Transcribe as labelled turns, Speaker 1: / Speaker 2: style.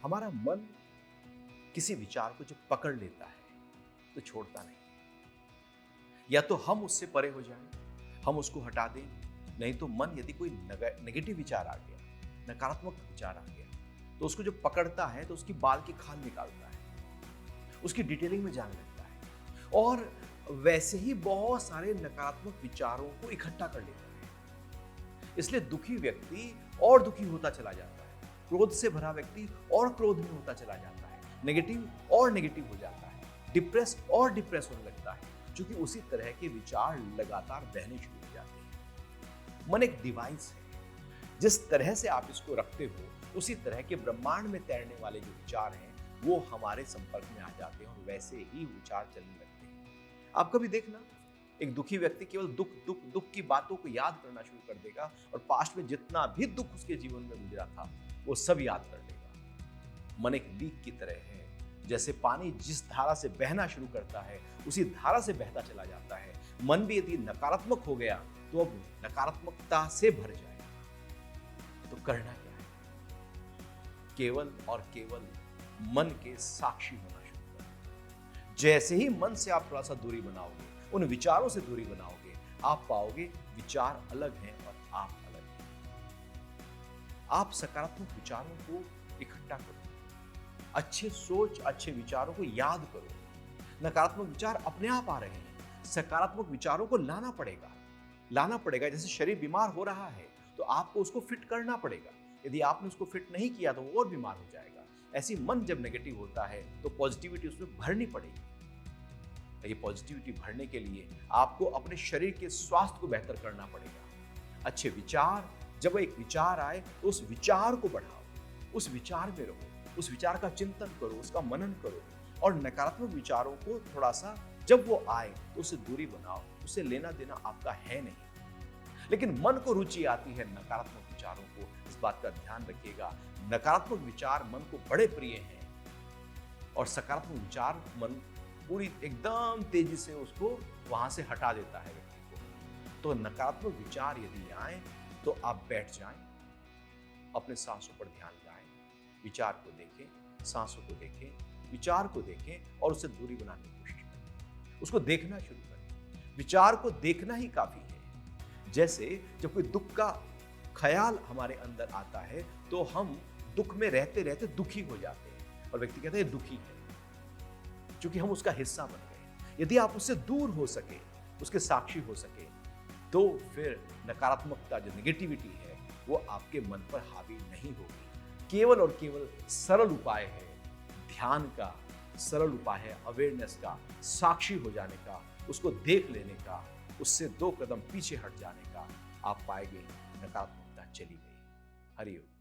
Speaker 1: हमारा मन किसी विचार को जब पकड़ लेता है तो छोड़ता नहीं। या तो हम उससे परे हो जाएं, हम उसको हटा दें, नहीं तो मन यदि कोई नेगेटिव विचार आ गया, नकारात्मक विचार आ गया, तो उसको जब पकड़ता है तो उसकी बाल की खाल निकालता है, उसकी डिटेलिंग में जाने लगता है और वैसे ही बहुत सारे नकारात्मक विचारों को इकट्ठा कर लेता है। इसलिए दुखी व्यक्ति और दुखी होता चला जाता है, क्रोध से भरा व्यक्ति और क्रोध में होता चला जाता है, नेगेटिव और नेगेटिव हो जाता है, डिप्रेस और डिप्रेस होने लगता है, क्योंकि उसी तरह के विचार लगातार बहने शुरू हो जाते हैं। मन एक डिवाइस है, जिस तरह से आप इसको रखते हो उसी तरह के ब्रह्मांड में तैरने वाले जो विचार हैं वो हमारे संपर्क में आ जाते हैं और वैसे ही विचार चलने लगते हैं। आप कभी देखना, एक दुखी व्यक्ति केवल दुख दुख दुख की बातों को याद करना शुरू कर देगा और पास्ट में जितना भी दुख उसके जीवन में गुजरा था वो सब याद कर लेगा। मन एक लीक की तरह है, जैसे पानी जिस धारा से बहना शुरू करता है उसी धारा से बहता चला जाता है। मन भी यदि नकारात्मक हो गया तो अब नकारात्मकता से भर जाएगा। तो करना क्या है? केवल और केवल मन के साक्षी होना शुरू करें। जैसे ही मन से आप थोड़ा सा दूरी बनाओगे, उन विचारों से दूरी बनाओगे, आप पाओगे विचार अलग हैं और आप अलग हैं। आप सकारात्मक विचारों को इकट्ठा करो, अच्छे सोच, अच्छे विचारों को याद करो। नकारात्मक विचार अपने आप आ रहे हैं, सकारात्मक विचारों को लाना पड़ेगा। जैसे शरीर बीमार हो रहा है तो आपको उसको फिट करना पड़ेगा। यदि आपने उसको फिट नहीं किया तो वो और बीमार हो जाएगा। ऐसी मन जब नेगेटिव होता है तो पॉजिटिविटी उसमें भरनी पड़ेगी। ये पॉजिटिविटी भरने के लिए आपको अपने शरीर के स्वास्थ्य को बेहतर करना पड़ेगा। अच्छे विचार, जब एक विचार आए तो उस विचार को बढ़ाओ, उस विचार में रहो, उस विचार का चिंतन करो, उसका मनन करो और नकारात्मक विचारों को थोड़ा सा जब वो आए तो उससे दूरी बनाओ। उससे लेना देना आपका है नहीं। लेकिन मन को रुचि आती है नकारात्मक विचारों को, इस बात का ध्यान रखिएगा। नकारात्मक विचार मन को बड़े प्रिय हैं और सकारात्मक विचार मन पूरी एकदम तेजी से उसको वहां से हटा देता है व्यक्ति को। तो नकारात्मक विचार यदि आए तो आप बैठ जाएं, अपने सांसों पर ध्यान लगाएं, विचार को देखें, सांसों को देखें, विचार को देखें और उससे दूरी बनाने की कोशिश करें। उसको देखना शुरू करें। विचार को देखना ही काफी है। जैसे जब कोई दुख का ख्याल हमारे अंदर आता है तो हम दुख में रहते रहते दुखी हो जाते हैं और व्यक्ति कहते हैं दुखी है, क्योंकि हम उसका हिस्सा बन गए। यदि आप उससे दूर हो सके, उसके साक्षी हो सके, तो फिर नकारात्मकता जो नेगेटिविटी है वो आपके मन पर हावी नहीं होगी। केवल और केवल सरल उपाय है ध्यान का, सरल उपाय है अवेयरनेस का, साक्षी हो जाने का, उसको देख लेने का, उससे 2 कदम पीछे हट जाने का। आप पाएंगे नकारात्मकता चली गई। हरि ओम।